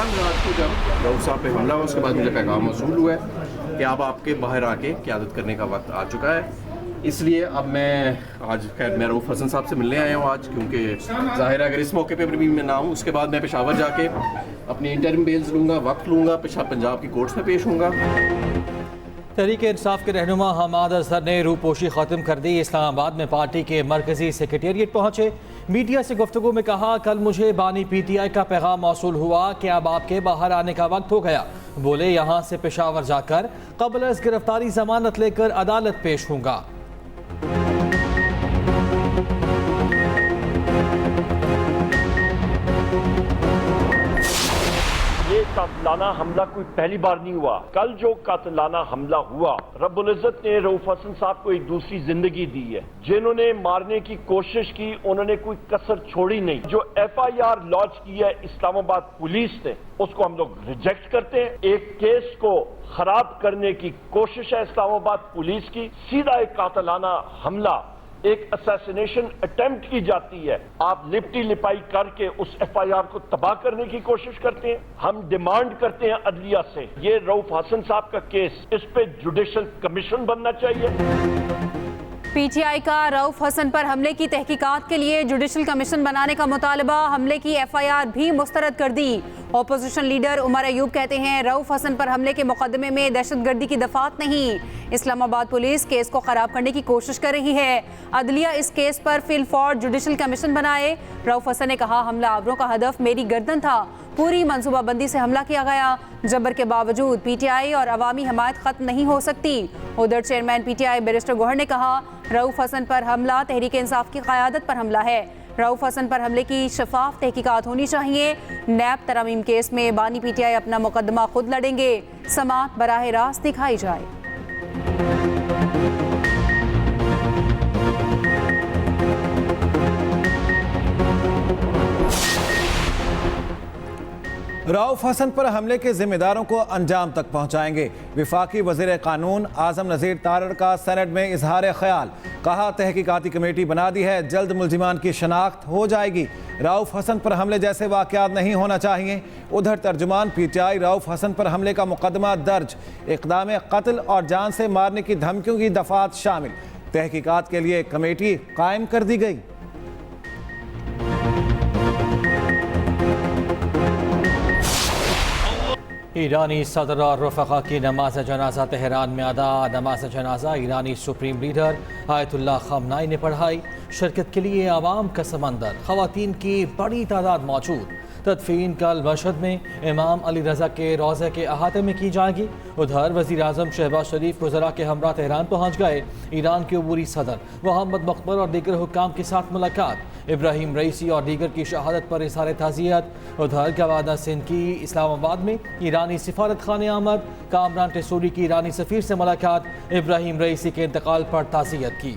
दौरान रात को जब रऊफ साहब पे हमला हुआ उसके बाद मुझे पैगाम मौसूल हुआ है कि अब आपके बाहर आके क़यादत करने का वक्त आ चुका है। इसलिए अब मैं आज खैर मैं रऊफ हसन साहब से मिलने आया हूँ आज, क्योंकि ज़ाहिर है अगर इस मौके पर भी मैं ना हूँ उसके बाद मैं पेशावर जाके अपनी इंटरिम बेल्स लूँगा, वक्त लूँगा, पंजाब की कोर्ट्स में पेश होऊंगा। तहरीक इंसाफ के रहनुमा हमाद अजहर ने रूपोशी ख़त्म कर दी। इस्लामाबाद में पार्टी के मरकजी सेक्रेटेरिएट पहुँचे। मीडिया से गुफ्तगू में कहा, कल मुझे बानी PTI का पैगाम मौसूल हुआ कि अब आपके बाहर आने का वक्त हो गया। बोले यहाँ से पेशावर जाकर क़ब्ल अज़ गिरफ्तारी जमानत लेकर अदालत पेश होऊंगा। ये कातिलाना हमला कोई पहली बार नहीं हुआ। कल जो कातिलाना हमला हुआ, रब्बुल इज्जत ने रऊफ हसन साहब को एक दूसरी जिंदगी दी है। जिन्होंने मारने की कोशिश की उन्होंने कोई कसर छोड़ी नहीं। जो FIR लॉन्च की है इस्लामाबाद पुलिस ने, उसको हम लोग रिजेक्ट करते हैं। एक केस को खराब करने की कोशिश है इस्लामाबाद पुलिस की। सीधा एक कातिलाना हमला, एक असैसिनेशन अटेम्प्ट की जाती है। आप लिपटी लिपाई करके उस FIR को तबाह करने की कोशिश करते हैं। हम डिमांड करते हैं अदलिया से, ये रऊफ हसन साहब का केस, इस पे जुडिशल कमीशन बनना चाहिए। PTI का रऊफ हसन पर हमले की तहकीकात के लिए जुडिशल कमीशन बनाने का मुतालबा, हमले की FIR भी मुस्तरद कर दी। अपोजिशन लीडर उमर अयूब कहते हैं, रऊफ हसन पर हमले के मुकदमे में दहशतगर्दी की दफात नहीं, इस्लामाबाद पुलिस केस को खराब करने की कोशिश कर रही है। अदलिया इस केस पर फिल फॉर जुडिशल कमीशन बनाए। रऊफ हसन ने कहा, हमला आवरों का हदफ मेरी गर्दन था, पूरी मंसूबाबंदी से हमला किया गया। जबर के बावजूद PTI और अवामी हमायत खत्म नहीं हो सकती। उधर चेयरमैन PTI बैरिस्टर गौहर ने कहा, रऊफ हसन पर हमला तहरीक इंसाफ की क़यादत पर हमला है। रऊफ हसन पर हमले की शफाफ तहकीकात होनी चाहिए। नैब तरमीम केस में बानी PTI अपना मुकदमा खुद लड़ेंगे। समाअत बराह रास्त दिखाई जाए। रऊफ हसन पर हमले के जिम्मेदारों को अंजाम तक पहुंचाएंगे। विफाकी वज़ीर कानून आज़म नज़ीर तारड़ का सेनेट में इजहार ख्याल, कहा तहकीकाती कमेटी बना दी है, जल्द मुल्जिमान की शनाख्त हो जाएगी। रऊफ हसन पर हमले जैसे वाक़यात नहीं होना चाहिए। उधर तर्जुमान PTI रऊफ हसन पर हमले का मुकदमा दर्ज, इक़दाम कत्ल और जान से मारने की धमकियों की दफात शामिल। तहकीकात के लिए कमेटी कायम कर दी गई। ईरानी सदर और रफ़क़ा की नमाज जनाजा तेहरान में अदा। नमाज जनाजा ईरानी सुप्रीम लीडर आयतुल्लाह ख़ामनाई ने पढ़ाई। शिरकत के लिए आवाम का समंदर, ख़वातीन की बड़ी तादाद मौजूद। तदफीन कल मशहद में इमाम अली रज़ा के रोज़े के अहाते में की जाएगी। उधर वज़ीर आज़म शहबाज शरीफ वज़रा के हमरा तेहरान पहुँच गए। ईरान के अबूरी सदर मोहम्मद मक़बर और दीगर हुक्काम के साथ मुलाकात। इब्राहिम रईसी और दीगर की शहादत पर इज़हार ताज़ियत। उधर गवादा सिंध की इस्लामाबाद में ईरानी सिफारत खाने आमद। कामरान टेसूरी की ईरानी सफ़ीर से मुलाकात। इब्राहिम रईसी के इंतकाल पर ताज़ियत की।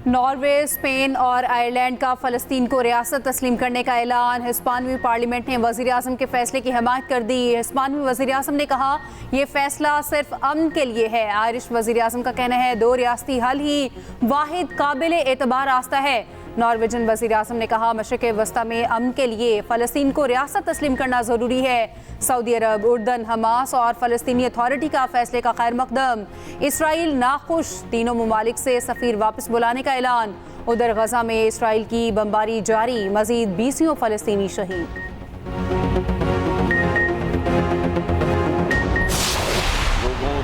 नॉर्वे, स्पेन और आयरलैंड का फ़लस्तीन को रियासत तस्लीम करने का ऐलान। हिस्पानवी पार्लियामेंट ने वज़ीर आज़म के फैसले की हिमायत कर दी। हिस्पानवी वज़ीर आज़म ने कहा, यह फैसला सिर्फ अमन के लिए है। आयरिश वज़ीर आज़म का कहना है, दो रियासती हल ही वाहिद काबिल एतबार रास्ता है। नॉर्वेजन वज़ीर आज़म ने कहा, मशरिक़ वस्ता में अमन के लिए फ़लस्तीन को रियासत तस्लीम करना ज़रूरी है। सऊदी अरब, उर्दन, हमास और फ़लस्तीनी अथॉरिटी का फैसले का खैर मकदम। इसराइल नाखुश, तीनों ममालिक से सफ़ीर वापस बुलाने का ऐलान। उधर गजा में इसराइल की बमबारी जारी, मज़ीद 20 फ़लस्तीनी शहीद।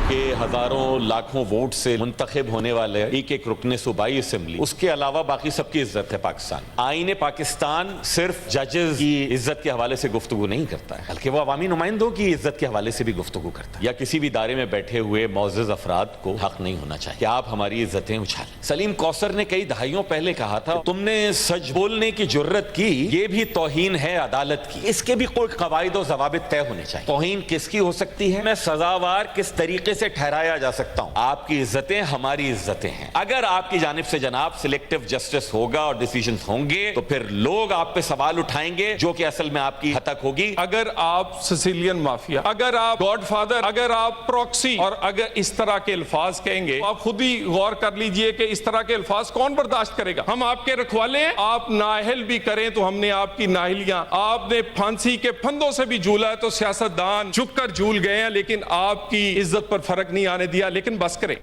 के हजारों लाखों वोट से मुंतखब होने वाले एक एक रुकने सूबाई असेंबली, उसके अलावा बाकी सबकी इज्जत है पाकिस्तान। आईने पाकिस्तान सिर्फ जजेस की इज्जत के हवाले से गुफ्तगू नहीं करता है, बल्कि वो अवामी नुमाइंदों की इज्जत के हवाले से भी गुफ्तगू करता है। या किसी भी इदारे में बैठे हुए मोअज़्ज़ज़ अफराद को हक नहीं होना चाहिए कि आप हमारी इज्जतें उछालें। सलीम कौसर ने कई दहाइयों पहले कहा था, तुमने सच बोलने की जुर्रत की, ये भी तौहीन है अदालत की। इसके भी कोई कवायद और ज़वाबित तय होने चाहिए। तौहीन किसकी हो सकती है, मैं सजावार किस तरीके से ठहरा लहराया जा सकता हूं, आपकी इज्जतें हमारी इज्जतें हैं। अगर आपकी जानिब से जनाब सिलेक्टिव जस्टिस होगा और डिसीजंस होंगे तो फिर लोग आप पे सवाल उठाएंगे, जो कि असल में आपकी हतक होगी। अगर आप सिसिलियन माफिया, अगर आप गॉडफादर, अगर आप प्रॉक्सी और अगर इस तरह के अल्फाज कहेंगे, आप खुद ही गौर कर लीजिए कि इस तरह के अल्फाज कौन बर्दाश्त करेगा। हम आपके रखवाले हैं, आप नाअहल भी करें तो हमने आपकी नाअहलियां, आपने फांसी के फंदों से भी झूला है तो सियासतदान झुककर झूल गए हैं, लेकिन आपकी इज्जत पर फर्क नहीं आने दिया। लेकिन बस करें।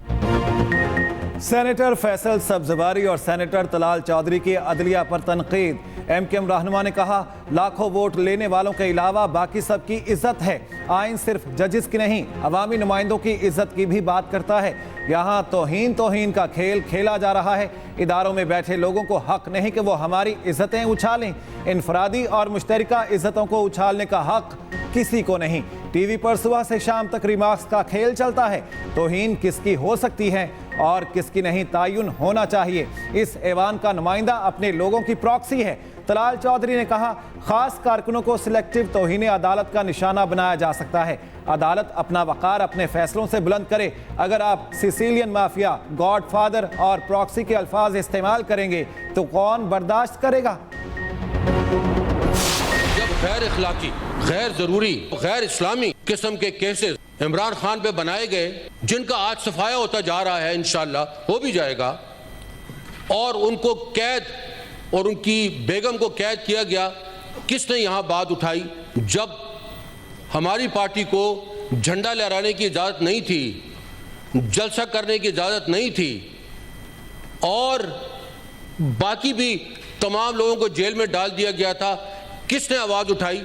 सेनेटर फैसल सब्जवारी और सेनेटर तलाल चौधरी की अदलिया पर तनकीद। MKM रहनुमा ने कहा, लाखों वोट लेने वालों के अलावा बाकी सबकी इज्जत है। आइन सिर्फ जजेस की नहीं, अवामी नुमाइंदों की इज्जत की भी बात करता है। यहाँ तौहीन का खेल खेला जा रहा है। इदारों में बैठे लोगों को हक नहीं कि वो हमारी इज्जतें उछालें। इनफरादी और मुश्तरका इज्जतों को उछालने का हक किसी को नहीं। टीवी पर सुबह से शाम तक रिमार्क्स का खेल चलता है। तौहीन किसकी हो सकती है और किसकी नहीं, तायुन होना चाहिए। इस ऐवान का नुमाइंदा अपने लोगों की प्रॉक्सी है। तलाल चौधरी ने कहा, खास कारकुनों को सिलेक्टिव तौहीन अदालत का निशाना बनाया जा सकता है। अदालत अपना वक़ार अपने फैसलों से बुलंद करे। अगर आप सिसिलियन माफिया, गॉडफादर और प्रॉक्सी के अल्फाज इस्तेमाल करेंगे तो कौन बर्दाश्त करेगा। जब गैर इखलाकी, गैर जरूरी, गैर इस्लामी किस्म के केसेस इमरान खान पे बनाए गए, जिनका आज सफाया होता जा रहा है, इंशाअल्लाह हो भी जाएगा, और उनको कैद और उनकी बेगम को कैद किया गया, किसने यहाँ बात उठाई? जब हमारी पार्टी को झंडा लहराने की इजाज़त नहीं थी, जलसा करने की इजाज़त नहीं थी, और बाकी भी तमाम लोगों को जेल में डाल दिया गया था, किसने आवाज़ उठाई?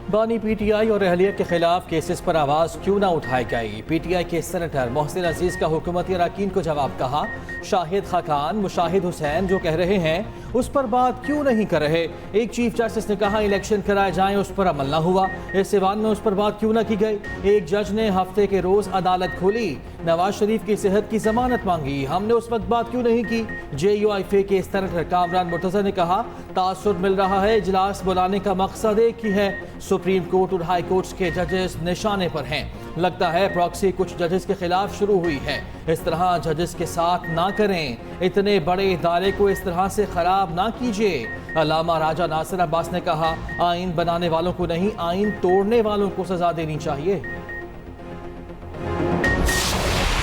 बानी PTI और अहलिया के खिलाफ केसेस पर आवाज़ क्यों ना उठाई गई। PTI के सेनेटर मोहसिन अजीज़ का हुकूमती अरकान को जवाब कहा, शाहिद खाकान, मुशाहिद हुसैन जो कह रहे हैं उस पर बात क्यों नहीं कर रहे। एक चीफ जस्टिस ने कहा इलेक्शन कराए जाएं, उस पर अमल ना हुआ। इस ऐवान में उस पर बात क्यों ना की गई। एक जज ने हफ्ते के रोज़ अदालत खोली, नवाज शरीफ की सेहत की जमानत मांगी, हमने उस वक्त बात क्यों नहीं की। JUIF के सेनेटर कामरान मुर्तज़ा ने कहा, तासुर मिल रहा है, इजलास बुलाने का मकसद एक ही है। सुप्रीम कोर्ट और हाई कोर्ट के जजेस निशाने पर हैं। लगता है प्रॉक्सी कुछ जजेस के खिलाफ शुरू हुई है। इस तरह जजेस के साथ ना करें। इतने बड़े इदारे को इस तरह से खराब ना कीजिए। अल्लामा राजा नासिर अब्बास ने कहा, आइन बनाने वालों को नहीं, आइन तोड़ने वालों को सजा देनी चाहिए।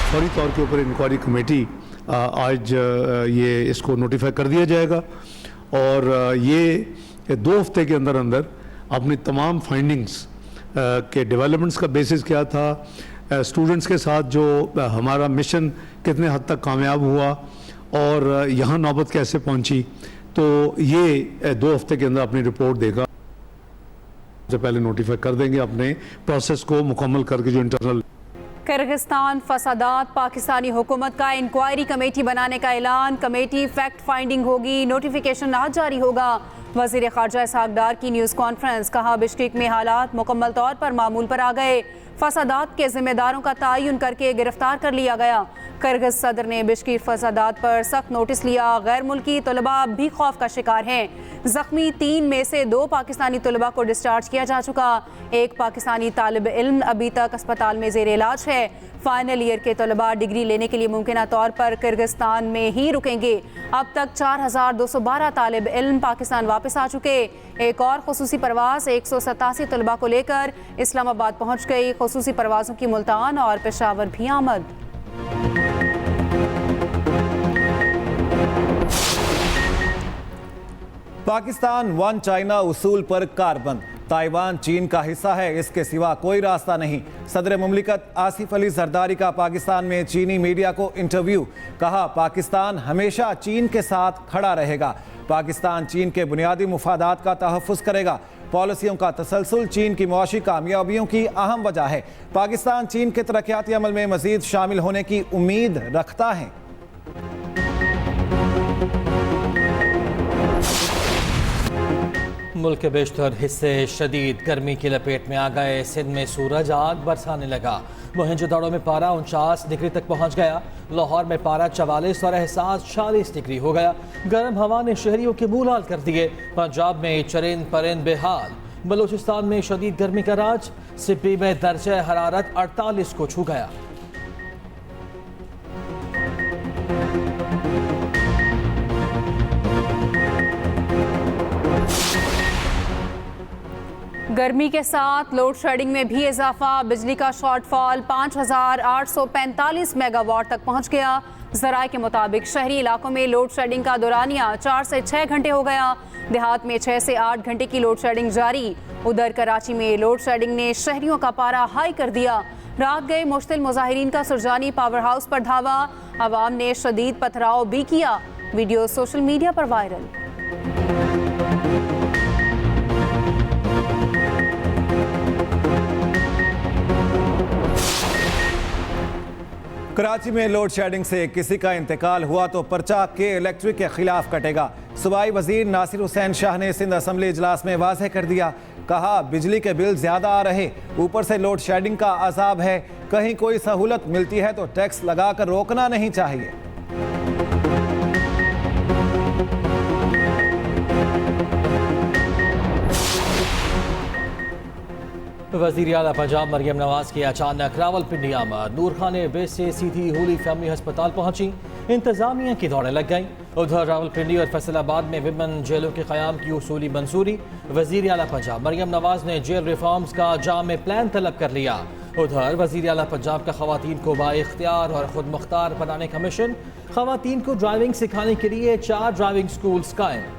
फौरी तौर के ऊपर इंक्वायरी कमेटी आज ये इसको नोटिफाई कर दिया जाएगा और ये 2 हफ्ते के अंदर अंदर अपनी तमाम फाइंडिंग्स के डेवलपमेंट्स का बेसिस क्या था, स्टूडेंट्स के साथ जो हमारा मिशन कितने हद तक कामयाब हुआ और यहाँ नौबत कैसे पहुँची, तो ये 2 हफ्ते के अंदर अपनी रिपोर्ट देगा। सबसे पहले नोटिफाई कर देंगे अपने प्रोसेस को मुकम्मल करके जो इंटरनल। किर्गिस्तान फसादात, पाकिस्तानी हुकूमत का इंक्वायरी कमेटी बनाने का ऐलान। कमेटी फैक्ट फाइंडिंग होगी, नोटिफिकेशन आज जारी होगा। वज़ीर ख़ारजा इसहाक डार की न्यूज़ कॉन्फ्रेंस, कहा बिश्केक में हालात मुकम्मल तौर पर मामूल पर आ गए। फसादात के जिम्मेदारों का तयन करके गिरफ्तार कर लिया गया। किर्गिज सदर ने बिश्केक फसादात पर सख्त नोटिस लिया। गैर मुल्की तलबा भी खौफ का शिकार हैं। जख्मी 3 में से 2 पाकिस्तानी तलबा को डिस्चार्ज किया जा चुका। एक पाकिस्तानी तालिब इल्म अभी तक अस्पताल में ज़ेर इलाज है। फाइनल ईयर के तलबा डिग्री लेने के लिए मुमकिन तौर पर किर्गिस्तान में ही रुकेंगे। अब तक 4212 तालिब इल्म पाकिस्तान वापस आ चुके। एक और खुसूसी परवाज़ 187 तलबा को लेकर इस्लामाबाद पहुँच गई। खुसूसी परवाज़ों की मुल्तान और पेशावर भी आमद। पाकिस्तान वन चाइना उसूल पर कारबंद। ताइवान चीन का हिस्सा है, इसके सिवा कोई रास्ता नहीं। सदर मुमलिकत आसिफ अली जरदारी का पाकिस्तान में चीनी मीडिया को इंटरव्यू, कहा पाकिस्तान हमेशा चीन के साथ खड़ा रहेगा। पाकिस्तान चीन के बुनियादी मुफादात का तहफ़्फ़ुज़ करेगा। पॉलिसियों का तसलसल चीन की मुआशी कामयाबियों की अहम वजह है। पाकिस्तान चीन के तरक्याती अमल में मज़ीद शामिल होने की उम्मीद रखता है। मुल्क के बेशतर हिस्से शदीद गर्मी की लपेट में आ गए। सिंध में सूरज आग बरसाने लगा। मोहनजोदड़ो में पारा 49 डिग्री तक पहुंच गया। लाहौर में पारा 44 और एहसास 40 डिग्री हो गया। गर्म हवा ने शहरियों के मुंह लाल कर दिए। पंजाब में चरिंद परिंद बेहाल। बलूचिस्तान में शदीद गर्मी का राज। सिब्बी में दर्जा हरारत 48 को छू गया। गर्मी के साथ लोड शेडिंग में भी इजाफा। बिजली का शॉर्टफॉल 5,845 मेगावाट तक पहुंच गया। ज़राए के मुताबिक शहरी इलाकों में लोड शेडिंग का दौरानिया 4 से 6 घंटे हो गया। देहात में 6 से 8 घंटे की लोड शेडिंग जारी। उधर कराची में लोड शेडिंग ने शहरियों का पारा हाई कर दिया। रात गए मुश्तिल मुजाहिरीन का सुरजानी पावर हाउस पर धावा। अवाम ने शदीद पथराव भी किया। वीडियो सोशल मीडिया पर वायरल। कराची में लोड शेडिंग से किसी का इंतकाल हुआ तो पर्चा के इलेक्ट्रिक के खिलाफ कटेगा। सूबाई वजीर नासिर हुसैन शाह ने सिंध असम्बली इजलास में वाज़ेह कर दिया। कहा, बिजली के बिल ज्यादा आ रहे, ऊपर से लोड शेडिंग का अजाब है। कहीं कोई सहूलत मिलती है तो टैक्स लगाकर रोकना नहीं चाहिए। वज़ीर आला पंजाब मरियम नवाज की अचानक रावलपिंडी आमद। नूर खाने बेस से सीधी होली फैमिली अस्पताल पहुंची। इंतजामिया की दौड़ें लग गईं। उधर रावलपिंडी और फैसलाबाद में विमेन जेलों के क़याम की उसूली मंजूरी। वज़ीर आला पंजाब मरियम नवाज ने जेल रिफॉर्म्स का जामे प्लान तलब कर लिया। उधर वज़ीर आला पंजाब का ख़वातीन को बाइख्तियार और खुद मुख्तार बनाने का मिशन। ख़वातीन को ड्राइविंग सिखाने के लिए 4 ड्राइविंग स्कूल्स कायम।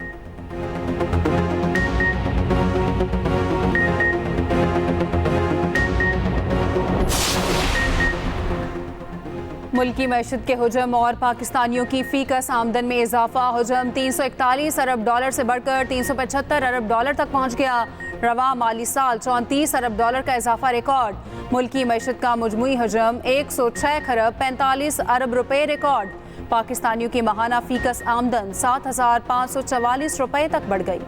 मुल्की मैशत के हुजम और पाकिस्तानियों की फीकस आमदन में इजाफा। हुजम 341 अरब डॉलर से बढ़कर 375 अरब डॉलर तक पहुंच गया। रवा माली साल 34 अरब डॉलर का इजाफा रिकॉर्ड। मुल्की मैशत का मजमूई हुजम 106 खरब 45 अरब रुपए रिकॉर्ड। पाकिस्तानियों की माहाना फीकस आमदन 7,544 रुपए तक बढ़ गई।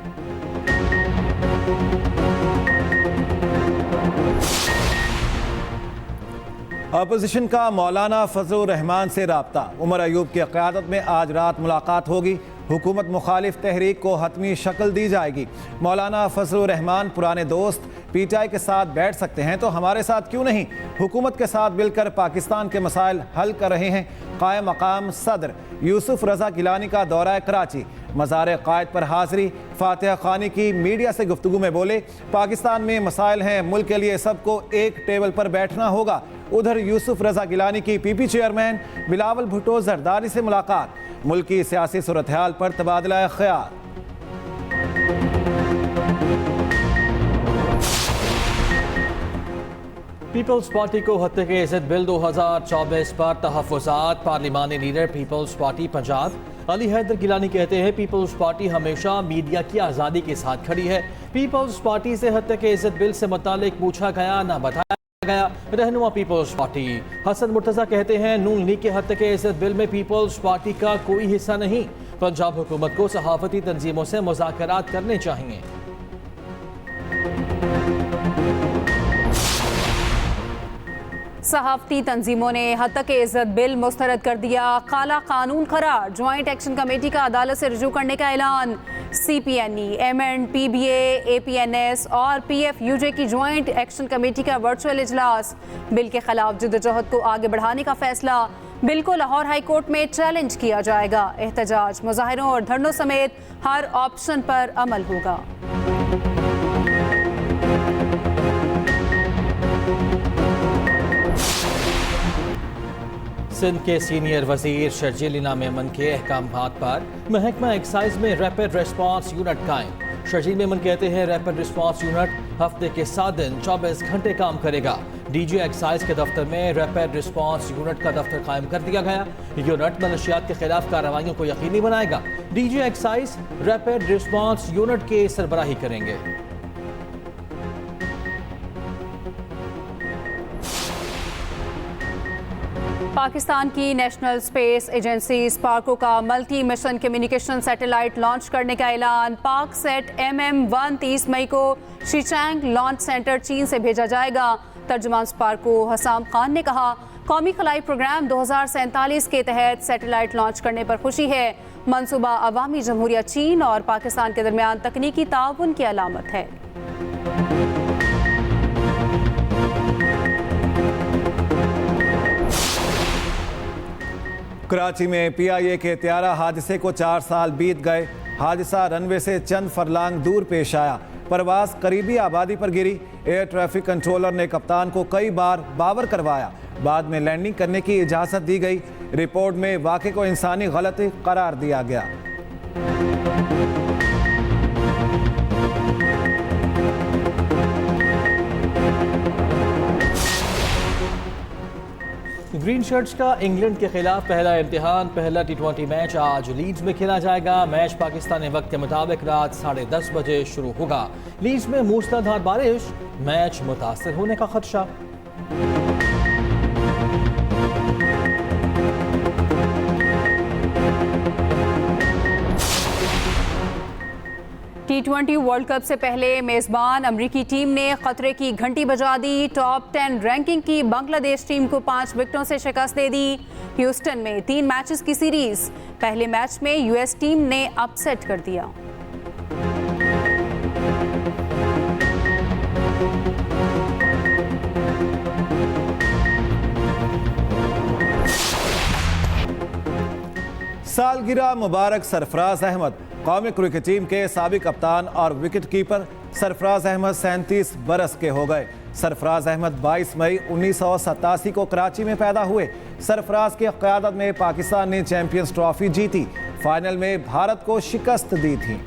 अपोजिशन का मौलाना फजलुर रहमान से राब्ता। उमर अयूब की क़यादत में आज रात मुलाकात होगी। हुकूमत मुखालिफ तहरीक को हतमी शक्ल दी जाएगी। मौलाना फजलुर रहमान पुराने दोस्त, पीटीआई के साथ बैठ सकते हैं तो हमारे साथ क्यों नहीं। हुकूमत के साथ मिलकर पाकिस्तान के मसाइल हल कर रहे हैं। कायम मकाम सदर यूसुफ रजा गिलानी का दौरा कराची। मज़ार कायद पर हाज़री। फातिहा खानी की मीडिया से गुफ्तगू में बोले, पाकिस्तान में मसाइल हैं, मुल्क के लिए सबको एक टेबल पर बैठना होगा। उधर यूसुफ रजा गिलानी की पीपी चेयरमैन बिलावल भुट्टो जरदारी से मुलाकात। मुल्क की सियासी सूरत हाल पर तबादला ख्याल। पीपल्स पार्टी को हत्या के इज़्ज़त बिल 2024 पर तहफ़्फ़ुज़ात। पार्लिमानी लीडर पीपल्स पार्टी पंजाब अली हैदर गिलानी कहते हैं, पीपल्स पार्टी हमेशा मीडिया की आज़ादी के साथ खड़ी है। पीपल्स पार्टी से हत्या के इज़्ज़त बिल से मुतालिक पूछा गया, ना बताया गया। रहनुमा पीपल्स पार्टी हसन मुर्तज़ा कहते हैं, नून लीग के हत्या के इज़्ज़त बिल में पीपल्स पार्टी का कोई हिस्सा नहीं। पंजाब हुकूमत को सहाफ़ती तंजीमों से मुज़ाकरात करने चाहिए। सहाफ़ती तंजीमों ने हत्या के इज़्ज़त बिल मुस्तरद कर दिया। काला कानून करार। ज्वाइंट एक्शन कमेटी का अदालत से रुजू करने का ऐलान। CPNE, MN, PBA, APNS और PFUJ की ज्वाइंट एक्शन कमेटी का वर्चुअल इजलास। बिल के खिलाफ जिद्दोजहद को आगे बढ़ाने का फैसला। बिल को लाहौर हाई कोर्ट में चैलेंज किया जाएगा। एहतजाज, मुजाहिरों और धरनों समेत हर ऑप्शन पर अमल होगा। सिंध के सीनियर वजीर शर्जील इनाम मेमन के अहकामात पर महकमा एक्साइज में रैपिड रिस्पांस यूनिट कायम। शर्जील मेमन कहते हैं, रैपिड रिस्पांस यूनिट हफ्ते के 7 दिन 24 घंटे काम करेगा। DG एक्साइज के दफ्तर में रैपिड रिस्पांस यूनिट का दफ्तर कायम कर दिया गया। यूनिट मनशियात के खिलाफ कार्रवाइयों को यकीनी बनाएगा। DG excise rapid response unit की सरबराही करेंगे। पाकिस्तान की नेशनल स्पेस एजेंसी स्पार्को का multi mission communication satellite launch करने का ऐलान। पाक सेट MM-1 30 मई को शीचैंग लॉन्च सेंटर चीन से भेजा जाएगा। तर्जुमान स्पार्को हसाम खान ने कहा, कौमी खलाई प्रोग्राम 2047 के तहत सैटेलाइट लॉन्च करने पर खुशी है। मंसूबा अवामी जमहूरिया चीन और पाकिस्तान के दरमियान तकनीकी ताउन की अलामत है। कराची में PIA के त्यारा हादसे को 4 साल बीत गए। हादसा रनवे से चंद फरलांग दूर पेश आया। परवाज करीबी आबादी पर गिरी। एयर ट्रैफिक कंट्रोलर ने कप्तान को कई बार बावर करवाया। बाद में लैंडिंग करने की इजाज़त दी गई। रिपोर्ट में वाक़े को इंसानी गलती करार दिया गया। ग्रीन शर्ट्स का इंग्लैंड के खिलाफ पहला इम्तिहान, पहला T20 मैच आज लीड्स में खेला जाएगा। मैच पाकिस्तानी वक्त के मुताबिक रात 10:30 बजे शुरू होगा। लीड्स में मूसलाधार बारिश, मैच मुतासर होने का खदशा। T20 वर्ल्ड कप से पहले मेजबान अमरीकी टीम ने खतरे की घंटी बजा दी। टॉप 10 रैंकिंग की बांग्लादेश टीम को 5 विकेटों से शिकस्त दे दी। ह्यूस्टन में 3 मैचेस की सीरीज, पहले मैच में US टीम ने अपसेट कर दिया। सालगिरह मुबारक सरफराज अहमद। कौमी क्रिकेट टीम के साबिक कप्तान और विकेट कीपर सरफराज अहमद 37 बरस के हो गए। सरफराज अहमद 22 मई 1987 को कराची में पैदा हुए। सरफराज की क़यादत में पाकिस्तान ने चैंपियंस ट्रॉफी जीती। फाइनल में भारत को शिकस्त दी थी।